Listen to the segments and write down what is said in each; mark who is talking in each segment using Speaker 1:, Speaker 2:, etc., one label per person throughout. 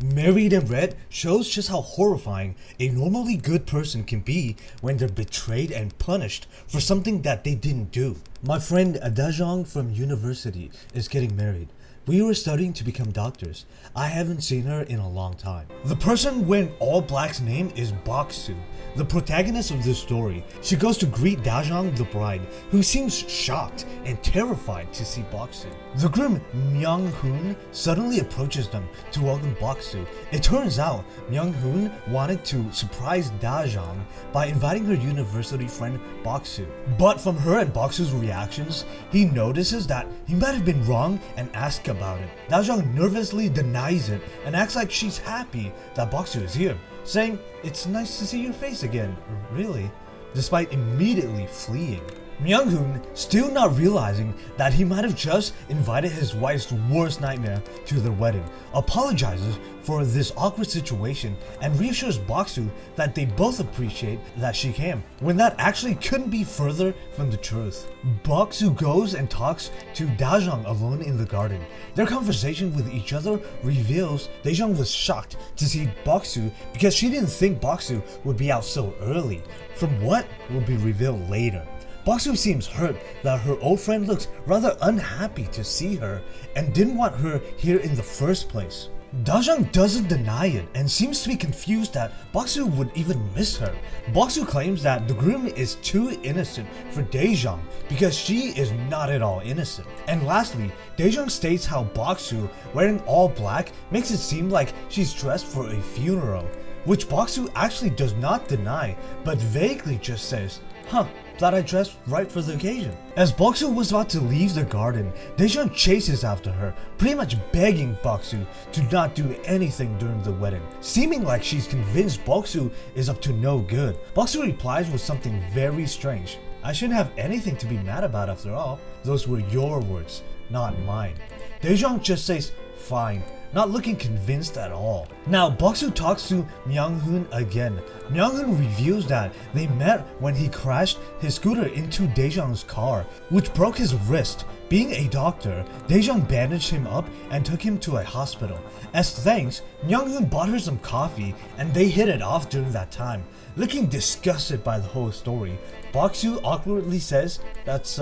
Speaker 1: Married in Red shows just how horrifying a normally good person can be when they're betrayed and punished for something that they didn't do. My friend Da-jeong from university is getting married. We were studying to become doctors. I haven't seen her in a long time. The person wearing all black's name is Bok-su, the protagonist of this story. She goes to greet Da-jeong, the bride, who seems shocked and terrified to see Bok-su. The groom Myung-hoon suddenly approaches them to welcome Bok-su. It turns out Myung-hoon wanted to surprise Da-jeong by inviting her university friend Bok-su. But from her and Bok-su's reactions, he notices that he might have been wrong and asks about it. Da-jeong nervously denies it and acts like she's happy that Bok-su is here, saying, "It's nice to see your face again, really," despite immediately fleeing. Myung-hoon, still not realizing that he might have just invited his wife's worst nightmare to their wedding, apologizes for this awkward situation and reassures Bok-su that they both appreciate that she came, when that actually couldn't be further from the truth. Bok-su goes and talks to Da-jeong alone in the garden. Their conversation with each other reveals Da-jeong was shocked to see Bok-su because she didn't think Bok-su would be out so early, from what will be revealed later. Bok-su seems hurt that her old friend looks rather unhappy to see her and didn't want her here in the first place. Da-jeong doesn't deny it and seems to be confused that Bok-su would even miss her. Bok-su claims that the groom is too innocent for Da-jeong because she is not at all innocent. And lastly, Da-jeong states how Bok-su wearing all black makes it seem like she's dressed for a funeral, which Bok-su actually does not deny but vaguely just says, "Huh, thought I dressed right for the occasion." As Bok-su was about to leave the garden, Da-jeong chases after her, pretty much begging Bok-su to not do anything during the wedding, seeming like she's convinced Bok-su is up to no good. Bok-su replies with something very strange. "I shouldn't have anything to be mad about after all. Those were your words, not mine." Da-jeong just says, "Fine," not looking convinced at all. Now, Bok-su talks to Myung-hoon again. Myung-hoon reveals that they met when he crashed his scooter into Da-jeong's car, which broke his wrist. Being a doctor, Da-jeong bandaged him up and took him to a hospital. As thanks, Myung-hoon bought her some coffee and they hit it off during that time. Looking disgusted by the whole story, Bok-su awkwardly says, "That's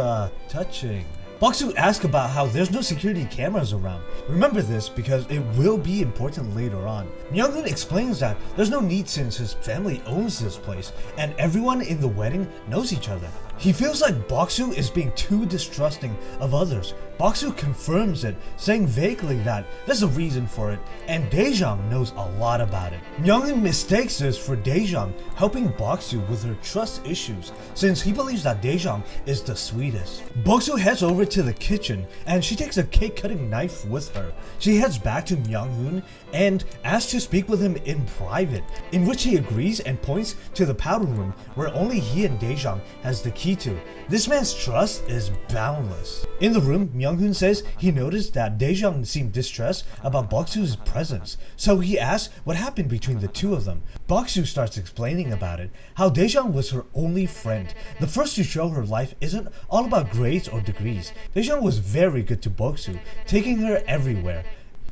Speaker 1: touching." Bok-su asks about how there's no security cameras around. Remember this because it will be important later on. Myung-hoon explains that there's no need since his family owns this place and everyone in the wedding knows each other. He feels like Bok-su is being too distrusting of others. Bok-su confirms it, saying vaguely that there's a reason for it, and Da-jeong knows a lot about it. Myung-hoon mistakes this for Da-jeong helping Bok-su with her trust issues, since he believes that Da-jeong is the sweetest. Bok-su heads over to the kitchen, and she takes a cake-cutting knife with her. She heads back to Myung-hoon and asks to speak with him in private, in which he agrees and points to the powder room where only he and Da-jeong has the key to. This man's trust is boundless. In the room, Myung-hoon says he noticed that Da-jeong seemed distressed about Bok-su's presence, so he asks what happened between the two of them. Bok-su starts explaining about it, how Da-jeong was her only friend, the first to show her life isn't all about grades or degrees. Da-jeong was very good to Bok-su, taking her everywhere.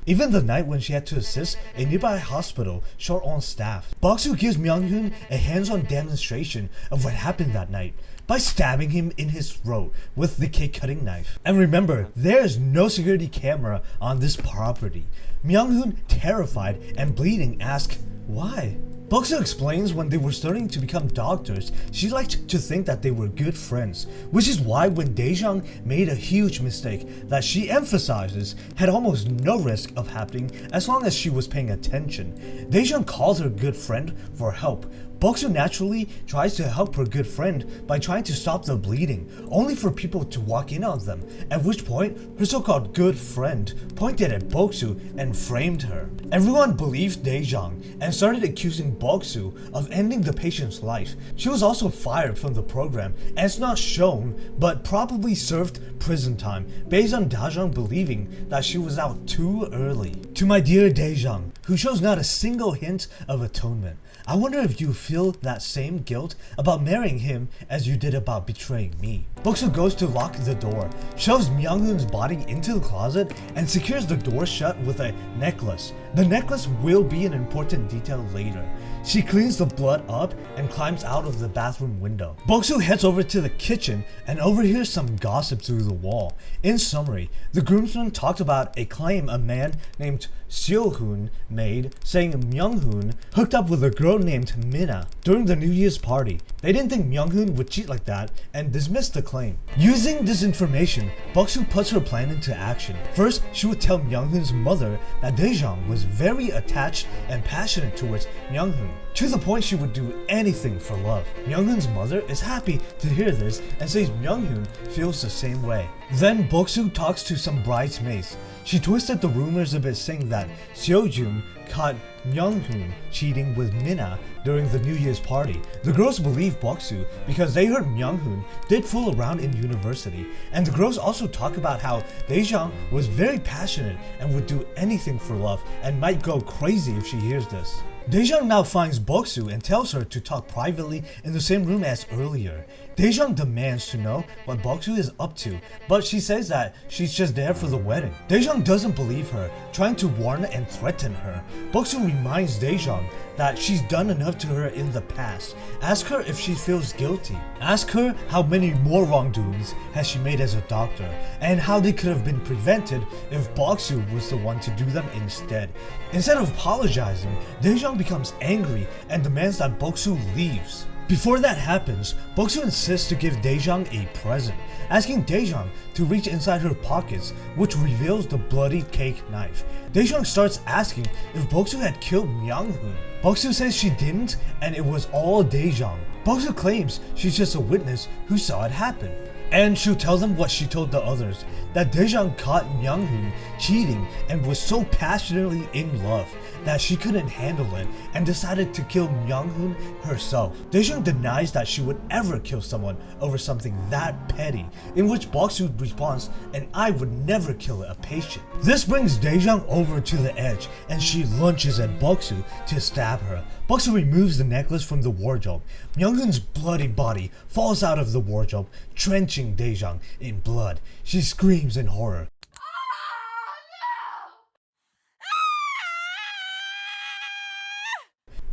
Speaker 1: Even the night when she had to assist a nearby hospital short on staff. Bok-su gives Myung-hoon a hands-on demonstration of what happened that night by stabbing him in his throat with the cake-cutting knife. And remember, there is no security camera on this property. Myung-hoon, terrified and bleeding, asks, "Why?" Bok-su explains when they were starting to become doctors, she liked to think that they were good friends, which is why when Da-jeong made a huge mistake that she emphasizes had almost no risk of happening as long as she was paying attention. Da-jeong called her good friend for help. Bok-su naturally tries to help her good friend by trying to stop the bleeding, only for people to walk in on them, at which point her so-called good friend pointed at Bok-su and framed her. Everyone believed Da-jeong and started accusing Bok-su of ending the patient's life. She was also fired from the program, and it's not shown, but probably served prison time based on Da-jeong believing that she was out too early. To my dear Da-jeong, who shows not a single hint of atonement. I wonder if you feel that same guilt about marrying him as you did about betraying me. Bok-su goes to lock the door, shoves Myung-hoon's body into the closet, and secures the door shut with a necklace. The necklace will be an important detail later. She cleans the blood up and climbs out of the bathroom window. Bok-su heads over to the kitchen and overhears some gossip through the wall. In summary, the groomsmen talked about a claim a man named Seo-hoon made, saying Myung-hoon hooked up with a girl named Mina during the New Year's party. They didn't think Myung-hoon would cheat like that and dismissed the claim. Using this information, Bok-su puts her plan into action. First, she would tell Myung-hoon's mother that Da-jeong was very attached and passionate towards Myung-hoon, to the point she would do anything for love. Myung-hoon's mother is happy to hear this and says Myung-hoon feels the same way. Then Bok-su talks to some bridesmaids. She twisted the rumors a bit, saying that Seo-jun caught Myung-hoon cheating with Mina during the New Year's party. The girls believe Bok-su because they heard Myung-hoon did fool around in university, and the girls also talk about how Da-jeong was very passionate and would do anything for love and might go crazy if she hears this. Da-jeong now finds Bok-su and tells her to talk privately in the same room as earlier. Da-jeong demands to know what Bok-su is up to, but she says that she's just there for the wedding. Da-jeong doesn't believe her, trying to warn and threaten her. Bok-su reminds Da-jeong that she's done enough to her in the past. Ask her if she feels guilty. Ask her how many more wrongdoings has she made as a doctor, and how they could have been prevented if Bok-su was the one to do them instead. Instead of apologizing, Da-jeong becomes angry and demands that Bok-su leaves. Before that happens, Bok-su insists to give Da-jeong a present, asking Da-jeong to reach inside her pockets, which reveals the bloody cake knife. Da-jeong starts asking if Bok-su had killed Myung-hoon. Bok-su says she didn't and it was all Da-jeong. Bok-su claims she's just a witness who saw it happen. And she'll tell them what she told the others, that Da-jeong caught Myung-hoon cheating and was so passionately in love that she couldn't handle it and decided to kill Myung-hoon herself. Da-jeong denies that she would ever kill someone over something that petty, in which Bok-su responds, "And I would never kill a patient." This brings Da-jeong over to the edge and she lunges at Bok-su to stab her. Bok-su removes the necklace from the wardrobe. Myung-hoon's bloody body falls out of the wardrobe, drenching Da-jeong in blood. She screams in horror.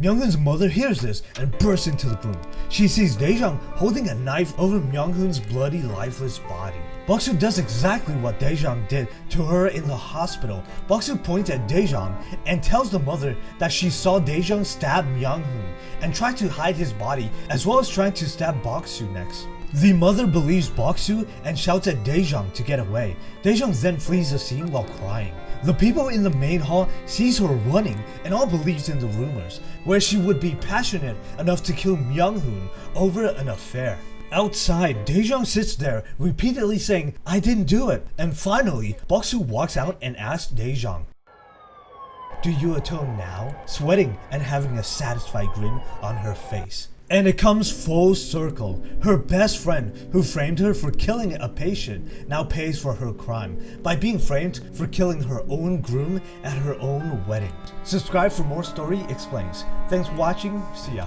Speaker 1: Myung-hoon's mother hears this and bursts into the room. She sees Da-jeong holding a knife over Myung-hoon's bloody, lifeless body. Bok-su does exactly what Da-jeong did to her in the hospital. Bok-su points at Da-jeong and tells the mother that she saw Da-jeong stab Myung-hoon and try to hide his body, as well as trying to stab Bok-su next. The mother believes Bok-su and shouts at Da-jeong to get away. Da-jeong then flees the scene while crying. The people in the main hall sees her running and all believes in the rumors, where she would be passionate enough to kill Myung-hoon over an affair. Outside, Da-jeong sits there repeatedly saying, "I didn't do it." And finally, Bok-su walks out and asks Da-jeong, "Do you atone now?" Sweating and having a satisfied grin on her face. And it comes full circle. Her best friend, who framed her for killing a patient, now pays for her crime by being framed for killing her own groom at her own wedding. Subscribe for more Story Explains. Thanks for watching. See ya.